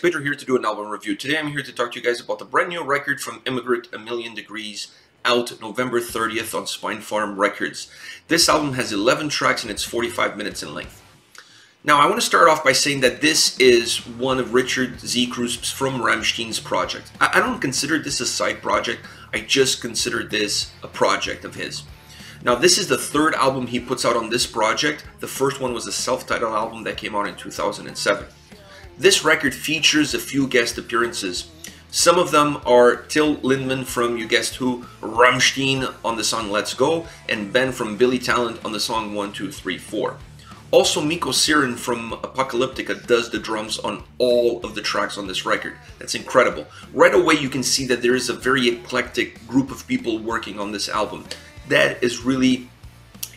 Peter here to do an album review. Today I'm here to talk to you guys about the brand new record from Emigrate, A Million Degrees, out November 30th on Spitfire Records. This album has 11 tracks and it's 45 minutes in length. Now I want to start off by saying that this is one of Richard Zeekru's from Rammstein's project. I don't consider this a side project, I just consider this a project of his. Now this is the third album he puts out on this project. The first one was a self-titled album that came out in 2007. This record features a few guest appearances. Some of them are Till Lindemann from, you guessed who, Rammstein on the song Let's Go, and Ben from Billy Talent on the song 1, 2, 3, 4. Also, Mikko Siren from Apocalyptica does the drums on all of the tracks on this record. That's incredible. Right away you can see that there is a very eclectic group of people working on this album. That is really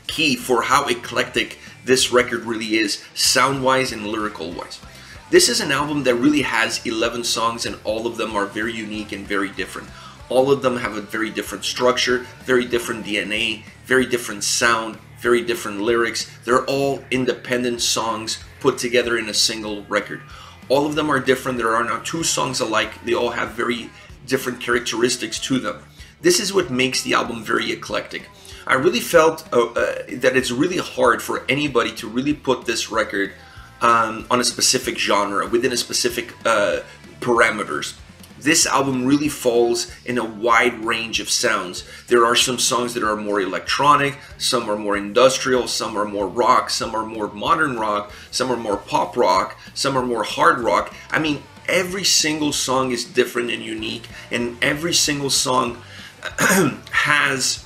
key for how eclectic this record really is, sound-wise and lyrical-wise. This is an album that really has 11 songs and all of them are very unique and very different. All of them have a very different structure, very different DNA, very different sound, very different lyrics. They're all independent songs put together in a single record. All of them are different. There are not two songs alike. They all have very different characteristics to them. This is what makes the album very eclectic. I really felt that it's really hard for anybody to really put this record on a specific genre, within a specific parameters. This album really falls in a wide range of sounds. There are some songs that are more electronic, some are more industrial, some are more rock, some are more modern rock, some are more pop rock, some are more hard rock. I mean, every single song is different and unique, and every single song has,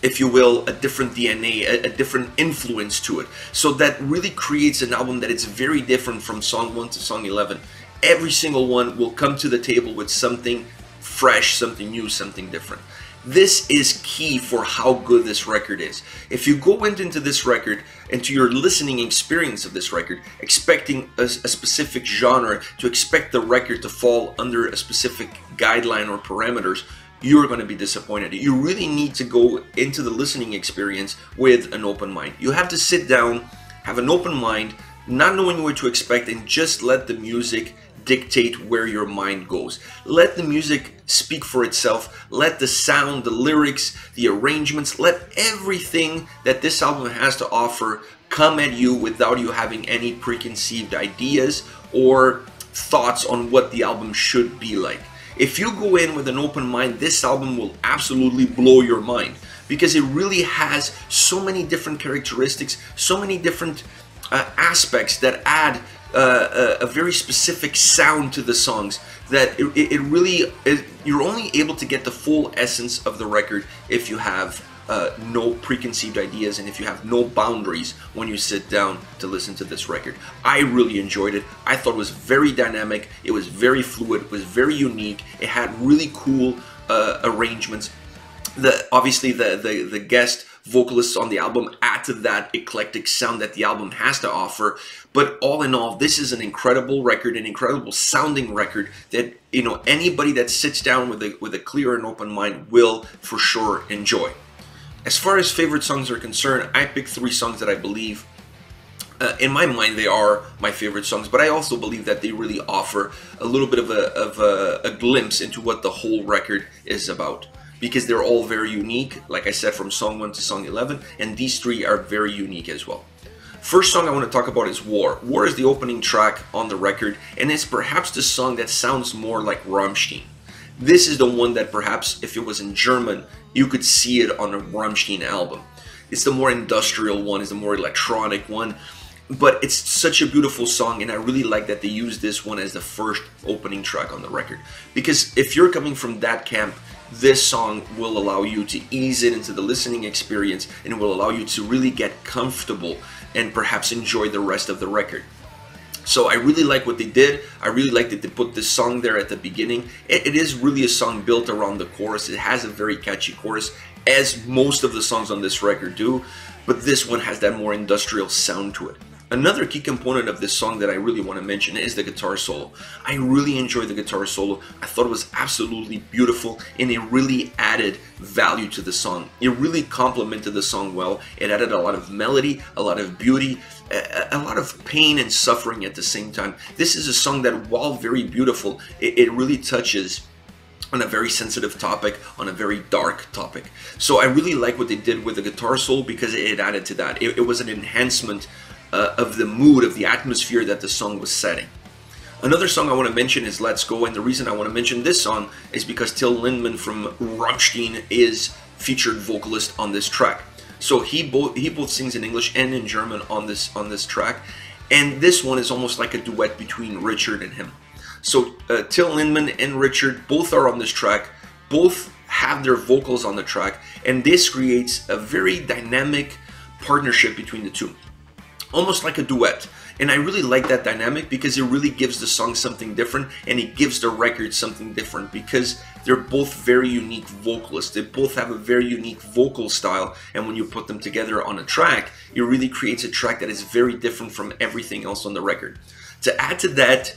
if you will, a different DNA, a different influence to it. So that really creates an album that is very different from song 1 to song 11. Every single one will come to the table with something fresh, something new, something different. This is key for how good this record is. If you go into this record, into your listening experience of this record, expecting a specific genre, to expect the record to fall under a specific guideline or parameters, you're going to be disappointed. You really need to go into the listening experience with an open mind. You have to sit down, have an open mind, not knowing what to expect, and just let the music dictate where your mind goes. Let the music speak for itself. Let the sound, the lyrics, the arrangements, let everything that this album has to offer come at you without you having any preconceived ideas or thoughts on what the album should be like. If you go in with an open mind, this album will absolutely blow your mind because it really has so many different characteristics, so many different aspects that add a very specific sound to the songs that it really is. You're only able to get the full essence of the record if you have no preconceived ideas and if you have no boundaries when you sit down to listen to this record. I really enjoyed it. I thought it was very dynamic, it was very fluid, it was very unique, it had really cool arrangements. Obviously the guest vocalists on the album add to that eclectic sound that the album has to offer, but all in all, this is an incredible record, an incredible sounding record that, you know, anybody that sits down with a clear and open mind will for sure enjoy. As far as favorite songs are concerned, I picked 3 songs that I believe, in my mind, they are my favorite songs, but I also believe that they really offer a little bit of a glimpse into what the whole record is about, because they're all very unique, like I said, from song 1 to song 11, and these 3 are very unique as well. First song I want to talk about is War. War is the opening track on the record, and it's perhaps the song that sounds more like Rammstein. This is the one that perhaps, if it was in German, you could see it on a Rammstein album. It's the more industrial one, it's the more electronic one, but it's such a beautiful song, and I really like that they use this one as the first opening track on the record. Because if you're coming from that camp, this song will allow you to ease it into the listening experience, and it will allow you to really get comfortable and perhaps enjoy the rest of the record. So I really like what they did. I really like that they put this song there at the beginning. It is really a song built around the chorus. It has a very catchy chorus, as most of the songs on this record do, but this one has that more industrial sound to it. Another key component of this song that I really want to mention is the guitar solo. I really enjoyed the guitar solo. I thought it was absolutely beautiful, and it really added value to the song. It really complemented the song well. It added a lot of melody, a lot of beauty, a lot of pain and suffering at the same time. This is a song that, while very beautiful, it really touches on a very sensitive topic, on a very dark topic. So I really like what they did with the guitar solo, because it added to that. It was an enhancement of the mood, of the atmosphere that the song was setting. Another song I want to mention is Let's Go, and the reason I want to mention this song is because Till Lindemann from Rammstein is featured vocalist on this track. So he both sings in English and in German on this track, and this one is almost like a duet between Richard and him. So Till Lindemann and Richard both are on this track, both have their vocals on the track, and this creates a very dynamic partnership between the two, almost like a duet. And I really like that dynamic, because it really gives the song something different, and it gives the record something different, because they're both very unique vocalists. They both have a very unique vocal style, and when you put them together on a track, it really creates a track that is very different from everything else on the record. To add to that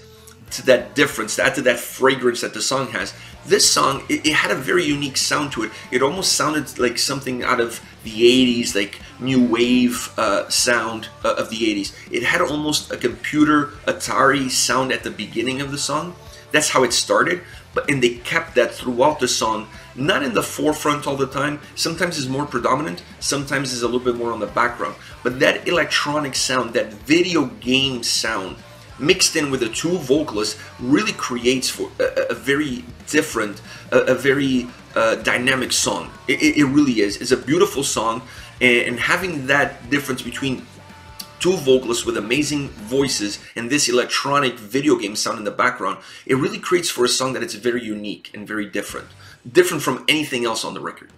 difference, to add to that fragrance that the song has, this song, it had a very unique sound to it. It almost sounded like something out of the 80s, like new wave sound of the 80s. It had almost a computer Atari sound at the beginning of the song. That's how it started, and they kept that throughout the song, not in the forefront all the time. Sometimes it's more predominant, sometimes it's a little bit more on the background. But that electronic sound, that video game sound, mixed in with the two vocalists, really creates for a very different, a very dynamic song. It really is. It's a beautiful song, and having that difference between two vocalists with amazing voices and this electronic video game sound in the background, it really creates for a song that it's very unique and very different from anything else on the record.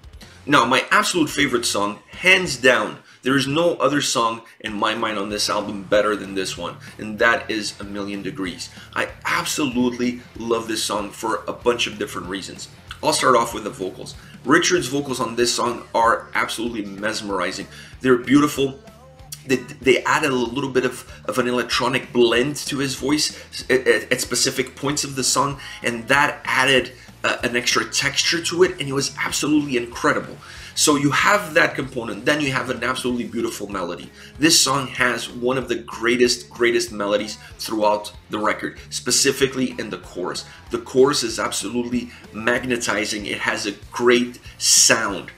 Now, my absolute favorite song, hands down, there is no other song in my mind on this album better than this one, and that is A Million Degrees. I absolutely love this song for a bunch of different reasons. I'll start off with the vocals. Richard's vocals on this song are absolutely mesmerizing. They're beautiful. They added a little bit of an electronic blend to his voice at specific points of the song, and that added an extra texture to it, and it was absolutely incredible. So you have that component, then you have an absolutely beautiful melody. This song has one of the greatest melodies throughout the record, specifically in the chorus. The chorus is absolutely magnetizing. It has a great sound.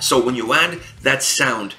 So when you add that sound,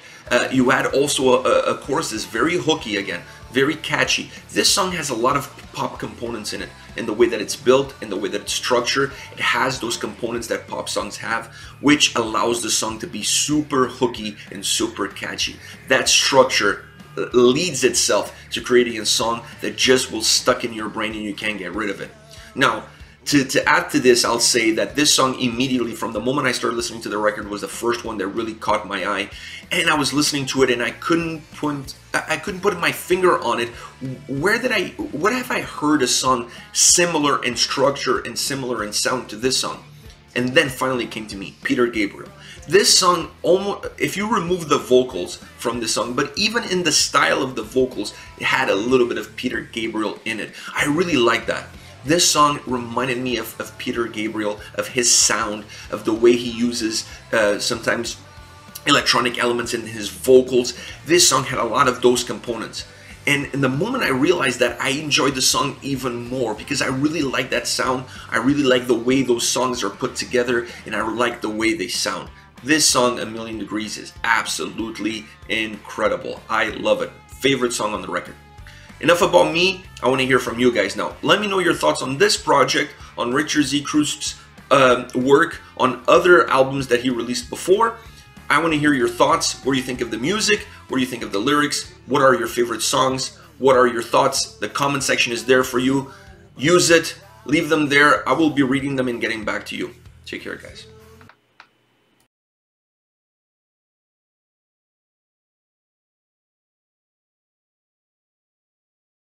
you add also a chorus that's very hooky again, very catchy. This song has a lot of pop components in it, in the way that it's built, in the way that it's structured. It has those components that pop songs have, which allows the song to be super hooky and super catchy. That structure leads itself to creating a song that just will stuck in your brain and you can't get rid of it. Now, to add to this, I'll say that this song immediately, from the moment I started listening to the record, was the first one that really caught my eye. And I was listening to it and I couldn't put my finger on it. What have I heard a song similar in structure and similar in sound to this song? And then finally it came to me, Peter Gabriel. This song, almost, if you remove the vocals from this song, but even in the style of the vocals, it had a little bit of Peter Gabriel in it. I really like that. This song reminded me of Peter Gabriel, of his sound, of the way he uses sometimes electronic elements in his vocals. This song had a lot of those components. And the moment I realized that, I enjoyed the song even more, because I really like that sound. I really like the way those songs are put together, and I like the way they sound. This song, A Million Degrees, is absolutely incredible. I love it. Favorite song on the record. Enough about me. I want to hear from you guys now. Let me know your thoughts on this project, on Richard Z. Krust's work, on other albums that he released before. I want to hear your thoughts. What do you think of the music? What do you think of the lyrics? What are your favorite songs? What are your thoughts? The comment section is there for you. Use it. Leave them there. I will be reading them and getting back to you. Take care, guys.